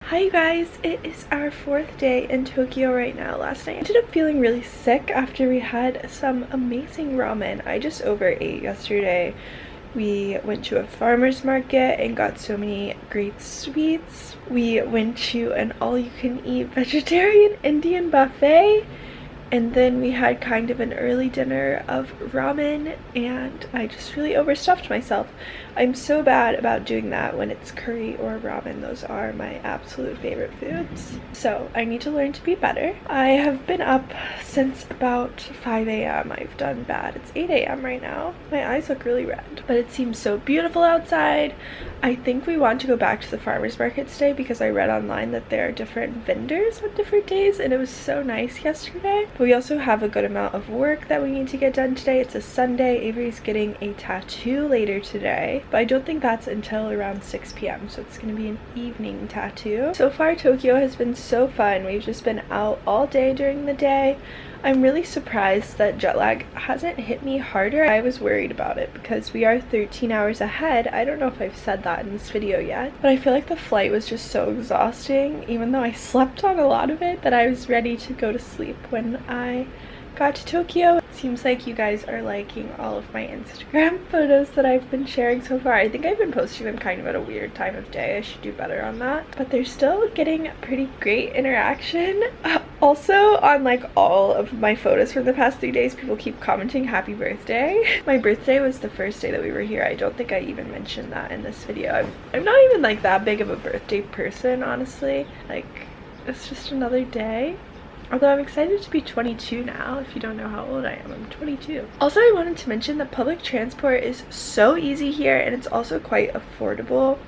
Hi you guys, it is our 4th day in Tokyo right now. Last night I ended up feeling really sick after we had some amazing ramen. I just overate yesterday. We went to a farmer's market and got so many great sweets. We went to an all-you-can-eat vegetarian Indian buffet. And then we had kind of an early dinner of ramen, and I just really overstuffed myself. I'm so bad about doing that when it's curry or ramen. Those are my absolute favorite foods. So I need to learn to be better. I have been up since about 5 a.m. I've done bad. It's 8 a.m. right now. My eyes look really red. But it seems so beautiful outside. I think we want to go back to the farmer's market today because I read online that there are different vendors on different days, and it was so nice yesterday. But we also have a good amount of work that we need to get done today. It's a Sunday. Avery's getting a tattoo later today, but I don't think that's until around 6 p.m. so it's going to be an evening tattoo. So far Tokyo has been so fun. We've just been out all day during the day. I'm really surprised that jet lag hasn't hit me harder. I was worried about it because we are 13 hours ahead. I don't know if I've said that in this video yet, but I feel like the flight was just so exhausting, even though I slept on a lot of it, that I was ready to go to sleep when I got to Tokyo. It seems like you guys are liking all of my Instagram photos that I've been sharing so far. I think I've been posting them kind of at a weird time of day. I should do better on that. But they're still getting pretty great interaction. Also, on like all of my photos from the past 3 days, people keep commenting happy birthday. My birthday was the first day that we were here. I don't think I even mentioned that in this video. I'm not even like that big of a birthday person, honestly. Like, it's just another day. Although I'm excited to be 22 now. If you don't know how old I am, I'm 22. Also, I wanted to mention that public transport is so easy here, and it's also quite affordable.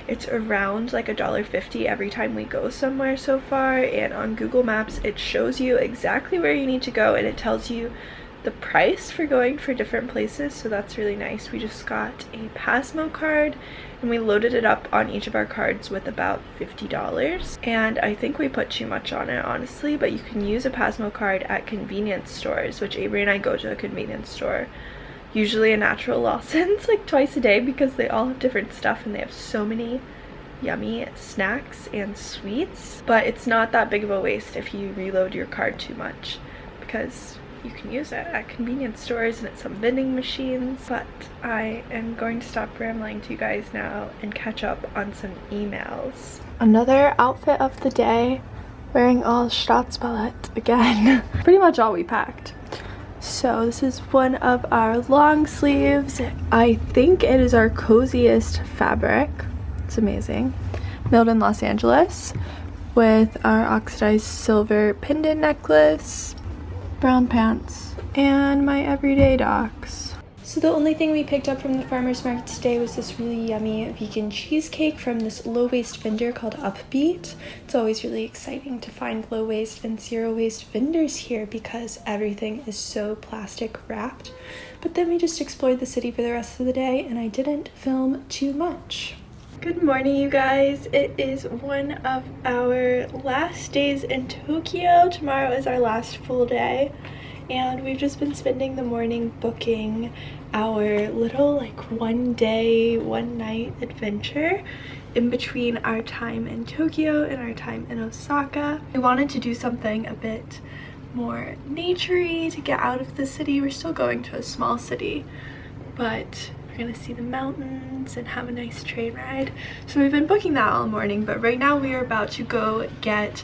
It's around like $1.50 every time we go somewhere so far, and on Google Maps it shows you exactly where you need to go, and it tells you the price for going for different places, so that's really nice. We just got a Passmo card and we loaded it up on each of our cards with about $50, and I think we put too much on it, honestly. But you can use a Passmo card at convenience stores, which Avery and I go to a convenience store, usually a Natural Lawson's, like twice a day, because they all have different stuff and they have so many yummy snacks and sweets. But it's not that big of a waste if you reload your card too much, because you can use it at convenience stores and at some vending machines. But I am going to stop rambling to you guys now and catch up on some emails. Another outfit of the day, wearing all STAATSBALLETT again. Pretty much all we packed. So this is one of our long sleeves. I think it is our coziest fabric. It's amazing. Made in Los Angeles, with our oxidized silver pendant necklace, brown pants, and my everyday docs. So the only thing we picked up from the farmer's market today was this really yummy vegan cheesecake from this low-waste vendor called Upbeat. It's always really exciting to find low-waste and zero-waste vendors here because everything is so plastic wrapped. But then we just explored the city for the rest of the day, and I didn't film too much. Good morning, you guys. It is one of our last days in Tokyo. Tomorrow is our last full day, and we've just been spending the morning booking our little like 1 day, 1 night adventure in between our time in Tokyo and our time in Osaka. We wanted to do something a bit more naturey to get out of the city. We're still going to a small city, but we're gonna see the mountains and have a nice train ride. So we've been booking that all morning, but right now we are about to go get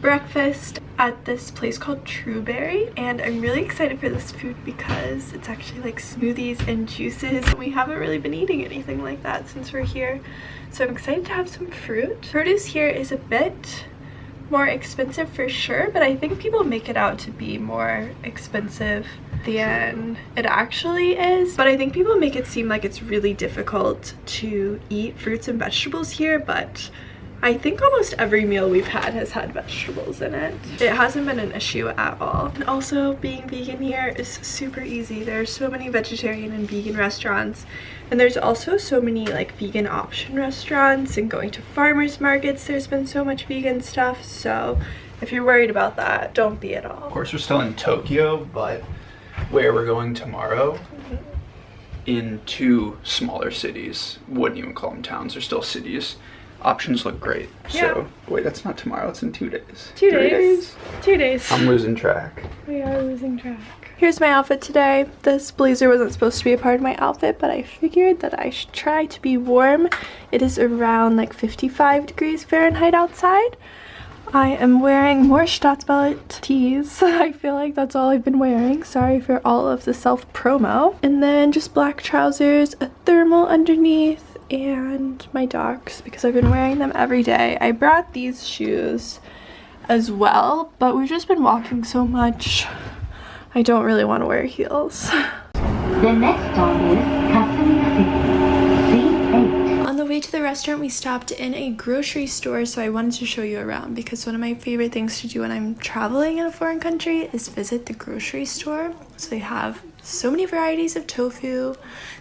breakfast at this place called Trueberry, and I'm really excited for this food because it's actually like smoothies and juices. We haven't really been eating anything like that since we're here, so I'm excited to have some fruit. Produce here is a bit more expensive for sure, but I think people make it out to be more expensive than it actually is. But I think people make it seem like it's really difficult to eat fruits and vegetables here, but I think almost every meal we've had has had vegetables in it. It hasn't been an issue at all. And also, being vegan here is super easy. There are so many vegetarian and vegan restaurants, and there's also so many like vegan option restaurants, and going to farmers markets there's been so much vegan stuff. So if you're worried about that, don't be at all. Of course, we're still in Tokyo, but where we're going tomorrow, in 2 smaller cities, wouldn't even call them towns, they're still cities, Options look great. Yeah. So, wait, that's not tomorrow. It's in 2 days. 2 3 days. 2 days. I'm losing track. We are losing track. Here's my outfit today. This blazer wasn't supposed to be a part of my outfit, but I figured that I should try to be warm. It is around like 55 degrees Fahrenheit outside. I am wearing more STAATSBALLETT tees. I feel like that's all I've been wearing. Sorry for all of the self-promo. And then just black trousers, a thermal underneath, and my docs because I've been wearing them every day. I brought these shoes as well, but we've just been walking so much. I don't really want to wear heels. The next stop is Okonomiyaki, C8. On the way to the restaurant, we stopped in a grocery store, so I wanted to show you around because one of my favorite things to do when I'm traveling in a foreign country is visit the grocery store. So they have so many varieties of tofu.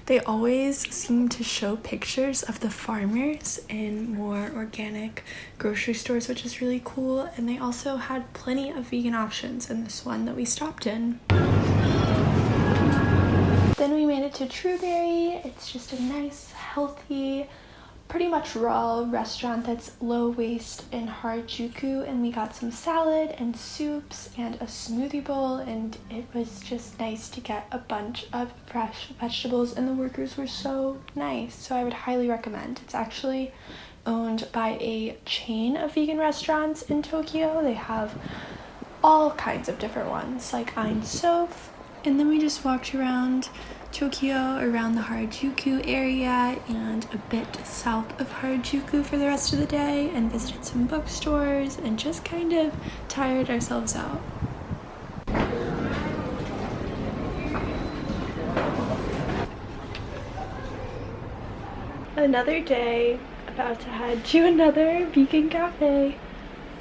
They always seem to show pictures of the farmers in more organic grocery stores, which is really cool. And they also had plenty of vegan options in this one that we stopped in. Then we made it to Trueberry. It's just a nice, healthy, pretty much raw restaurant that's low waste in Harajuku, and we got some salad and soups and a smoothie bowl, and it was just nice to get a bunch of fresh vegetables, and the workers were so nice, so I would highly recommend. It's actually owned by a chain of vegan restaurants in Tokyo. They have all kinds of different ones like Ein Sof. And then we just walked around Tokyo, around the Harajuku area and a bit south of Harajuku for the rest of the day, and visited some bookstores and just kind of tired ourselves out. Another day, about to head to another vegan cafe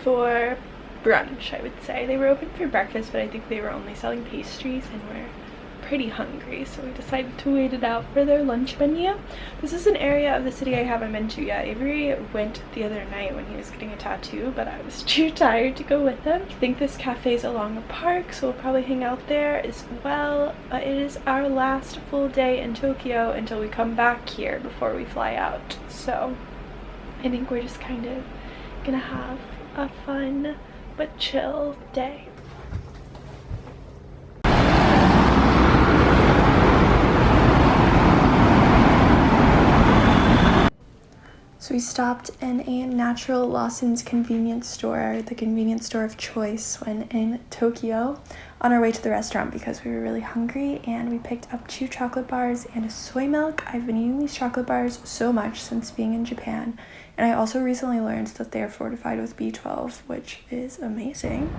for brunch, I would say. They were open for breakfast, but I think they were only selling pastries, and we're pretty hungry, so we decided to wait it out for their lunch menu. This is an area of the city I haven't been to yet. Avery went the other night when he was getting a tattoo, but I was too tired to go with him. I think this cafe is along a park, so we'll probably hang out there as well. It is our last full day in Tokyo until we come back here before we fly out, so I think we're just kind of gonna have a fun but chill day. So we stopped in a Natural Lawson's convenience store, the convenience store of choice when in Tokyo, on our way to the restaurant because we were really hungry, and we picked up 2 chocolate bars and a soy milk. I've been eating these chocolate bars so much since being in Japan, and I also recently learned that they are fortified with B12, which is amazing.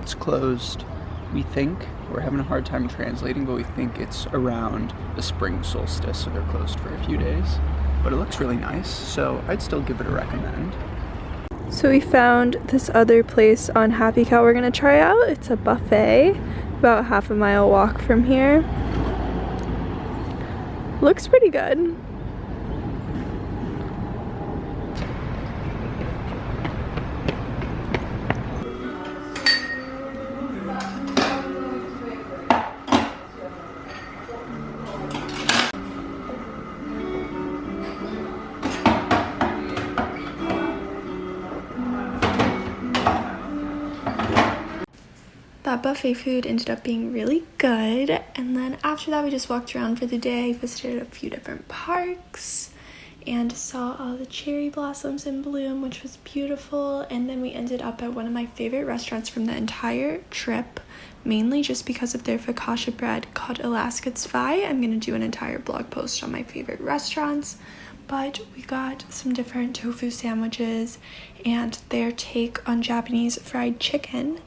It's closed. We think, we're having a hard time translating, but we think it's around the spring solstice, so they're closed for a few days. But it looks really nice, so I'd still give it a recommend. So we found this other place on Happy Cow we're gonna try out. It's a buffet, about half a mile walk from here. Looks pretty good. That buffet food ended up being really good, and then after that we just walked around for the day, visited a few different parks, and saw all the cherry blossoms in bloom, which was beautiful. And then we ended up at one of my favorite restaurants from the entire trip, mainly just because of their focaccia bread called Alaska Zwei. I'm gonna do an entire blog post on my favorite restaurants, but we got some different tofu sandwiches and their take on Japanese fried chicken,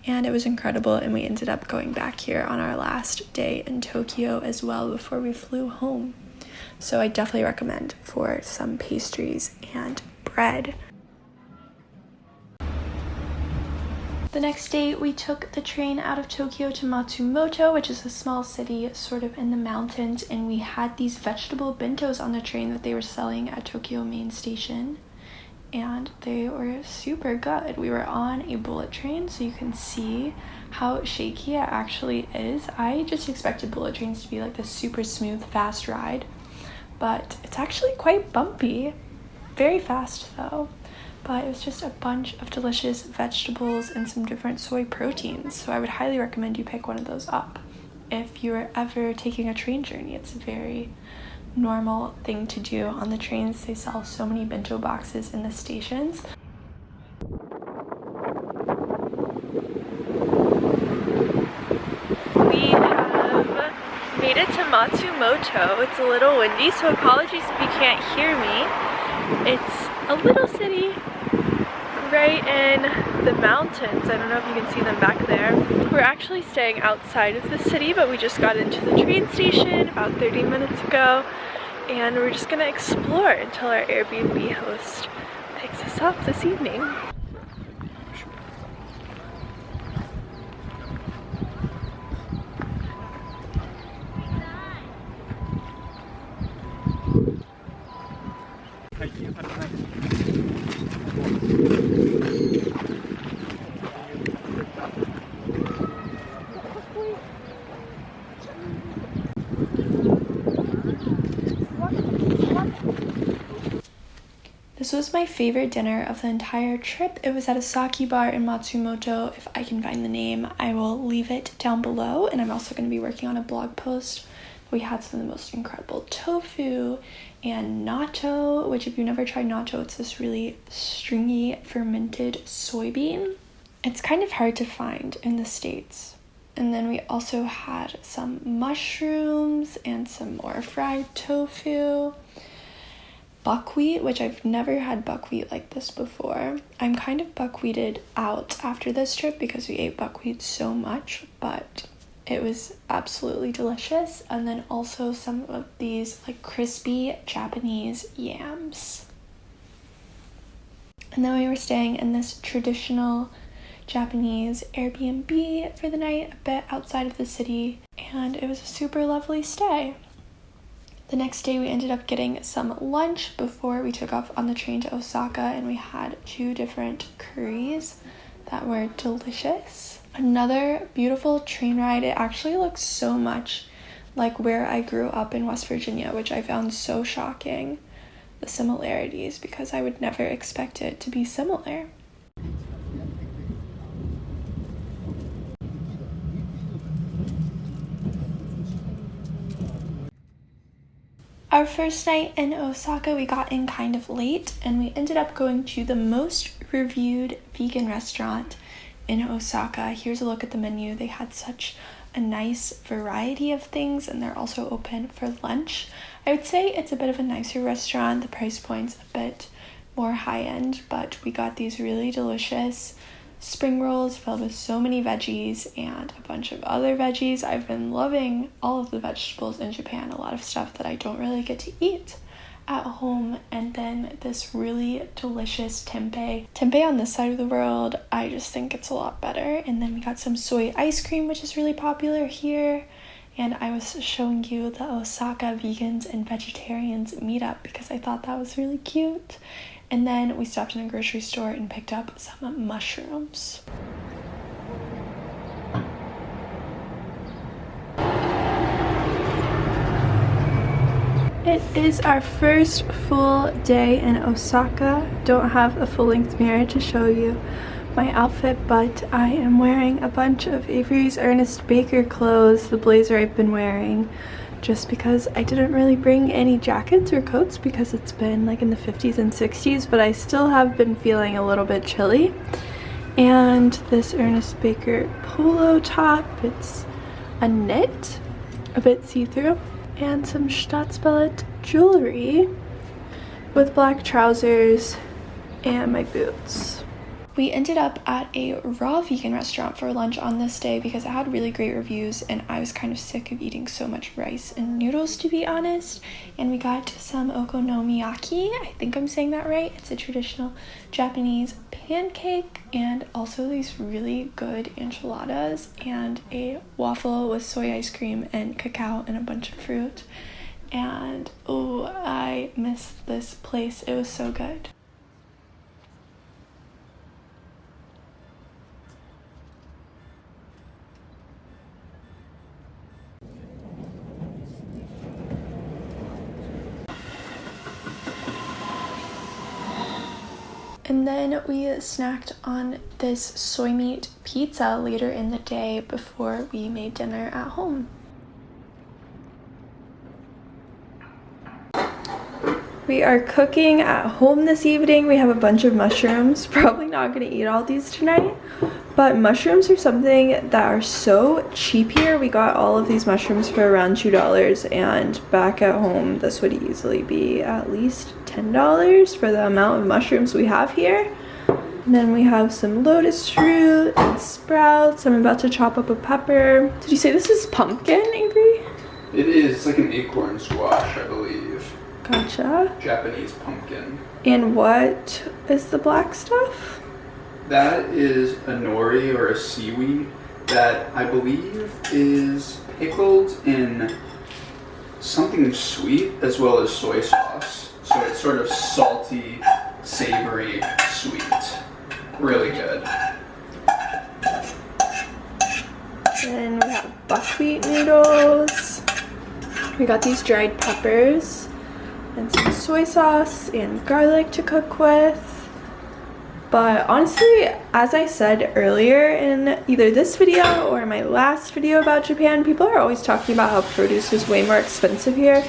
and it was incredible. And we ended up going back here on our last day in Tokyo as well before we flew home. So I definitely recommend for some pastries and bread. The next day we took the train out of Tokyo to Matsumoto, which is a small city sort of in the mountains, and we had these vegetable bentos on the train that they were selling at Tokyo Main Station. and they were super good. We were on a bullet train, so you can see how shaky it actually is. I just expected bullet trains to be like this super smooth, fast ride, but it's actually quite bumpy. Very fast though. But it was just a bunch of delicious vegetables and some different soy proteins, so I would highly recommend you pick one of those up if you're ever taking a train journey. It's a very normal thing to do on the trains. They sell so many bento boxes in the stations. We have made it to Matsumoto. It's a little windy, so apologies if you can't hear me. It's a little city right in the mountains. I don't know if you can see them back there. We're actually staying outside of the city, but we just got into the train station about 30 minutes ago, and we're just gonna explore until our Airbnb host picks us up this evening. This was my favorite dinner of the entire trip. It was at a sake bar in Matsumoto. If I can find the name, I will leave it down below. And I'm also going to be working on a blog post. We had some of the most incredible tofu and natto, which if you've never tried natto, it's this really stringy fermented soybean. It's kind of hard to find in the States. And then we also had some mushrooms and some more fried tofu. Buckwheat, which I've never had buckwheat like this before. I'm kind of buckwheated out after this trip because we ate buckwheat so much, but it was absolutely delicious. And then also some of these like crispy Japanese yams. And then we were staying in this traditional Japanese Airbnb for the night, a bit outside of the city, and it was a super lovely stay. The next day we ended up getting some lunch before we took off on the train to Osaka, and we had 2 different curries that were delicious. Another beautiful train ride. It actually looks so much like where I grew up in West Virginia, which I found so shocking, the similarities, because I would never expect it to be similar. Our first night in Osaka, we got in kind of late, and we ended up going to the most reviewed vegan restaurant in Osaka. Here's a look at the menu. They had such a nice variety of things, and they're also open for lunch. I would say it's a bit of a nicer restaurant. The price point's a bit more high-end, but we got these really delicious spring rolls filled with so many veggies and a bunch of other veggies. I've been loving all of the vegetables in Japan, a lot of stuff that I don't really get to eat at home. And then this really delicious tempeh. Tempeh on this side of the world, I just think it's a lot better. And then we got some soy ice cream, which is really popular here. And I was showing you the Osaka vegans and vegetarians meetup because I thought that was really cute. And then we stopped in a grocery store and picked up some mushrooms. It is our first full day in Osaka. Don't have a full-length mirror to show you my outfit, but I am wearing a bunch of Avery's Ernest Baker clothes, the blazer I've been wearing, just because I didn't really bring any jackets or coats because it's been like in the 50s and 60s, but I still have been feeling a little bit chilly. And this Ernest Baker polo top, it's a knit, a bit see-through, and some STAATSBALLETT jewelry with black trousers and my boots. We ended up at a raw vegan restaurant for lunch on this day because it had really great reviews, and I was kind of sick of eating so much rice and noodles, to be honest. And we got some Okonomiyaki, I think I'm saying that right. It's a traditional Japanese pancake, and also these really good enchiladas and a waffle with soy ice cream and cacao and a bunch of fruit. And oh, I miss this place. It was so good. And then we snacked on this soy meat pizza later in the day before we made dinner at home. We are cooking at home this evening. We have a bunch of mushrooms. Probably not gonna eat all these tonight, but mushrooms are something that are so cheap here. We got all of these mushrooms for around $2, and back at home this would easily be at least $10 for the amount of mushrooms we have here. And then we have some lotus root and sprouts. I'm about to chop up a pepper. Did you say this is pumpkin, Avery? It is. It's like an acorn squash, I believe. Gotcha. Japanese pumpkin. And what is the black stuff? That is a nori, or a seaweed, that I believe is pickled in something sweet as well as soy sauce. So it's sort of salty, savory, sweet. Really good. Then we have buckwheat noodles. We got these dried peppers and some soy sauce and garlic to cook with. But honestly, as I said earlier in either this video or my last video about Japan, people are always talking about how produce is way more expensive here.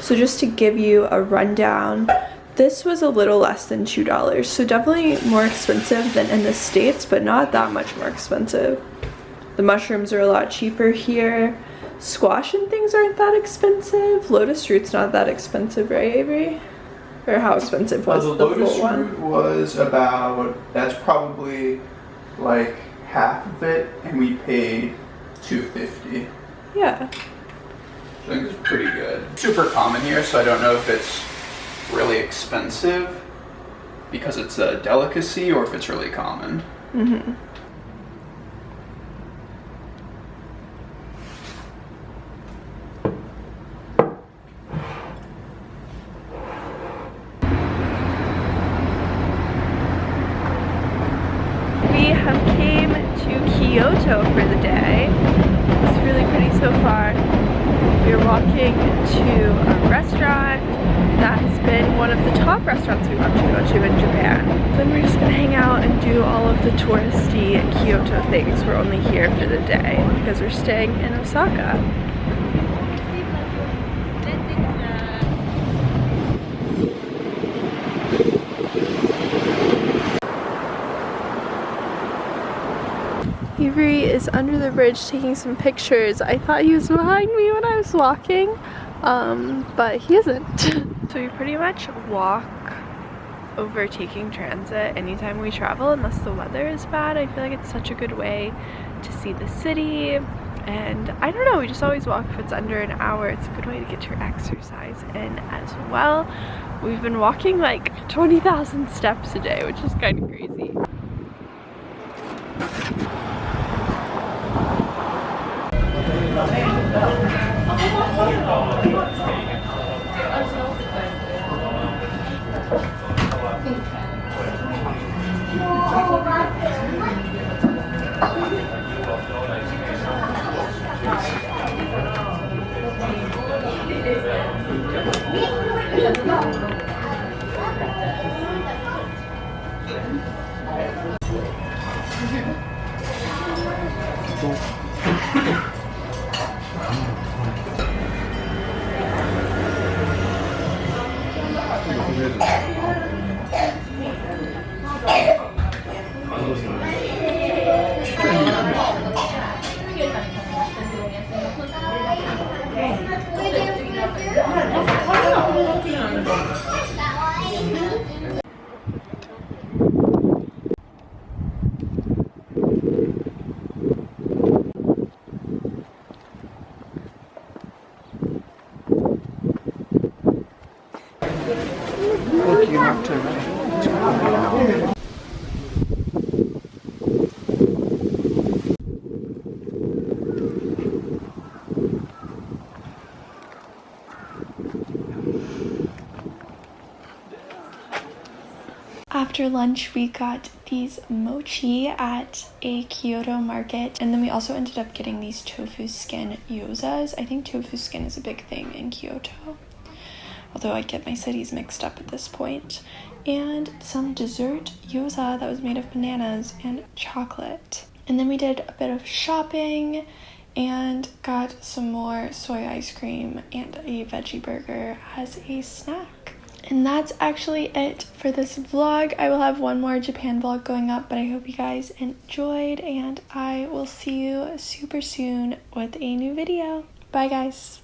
So just to give you a rundown, this was a little less than $2. So definitely more expensive than in the States, but not that much more expensive. The mushrooms are a lot cheaper here. Squash and things aren't that expensive. Lotus root's not that expensive, right, Avery? Or how expensive was the full one? Lotus root was about, that's probably like half of it, and we paid $2.50. Yeah. I think it's pretty good. Super common here, so I don't know if it's really expensive because it's a delicacy or if it's really common. Mm-hmm. Kyoto for the day. It's really pretty so far. We're walking to a restaurant that has been one of the top restaurants we want to go to in Japan. Then we're just gonna hang out and do all of the touristy Kyoto things. We're only here for the day because we're staying in Osaka. Avery is under the bridge taking some pictures. I thought he was behind me when I was walking, but he isn't. So we pretty much walk over taking transit anytime we travel, unless the weather is bad. I feel like it's such a good way to see the city, and I don't know, we just always walk if it's under an hour. It's a good way to get your exercise in as well. We've been walking like 20,000 steps a day, which is kind of crazy. After lunch, we got these mochi at a Kyoto market, and then we also ended up getting these tofu skin gyozas. I think tofu skin is a big thing in Kyoto. although I get my cities mixed up at this point, and some dessert gyoza that was made of bananas and chocolate. And then we did a bit of shopping and got some more soy ice cream and a veggie burger as a snack. And that's actually it for this vlog. I will have one more Japan vlog going up, but I hope you guys enjoyed, and I will see you super soon with a new video. Bye guys.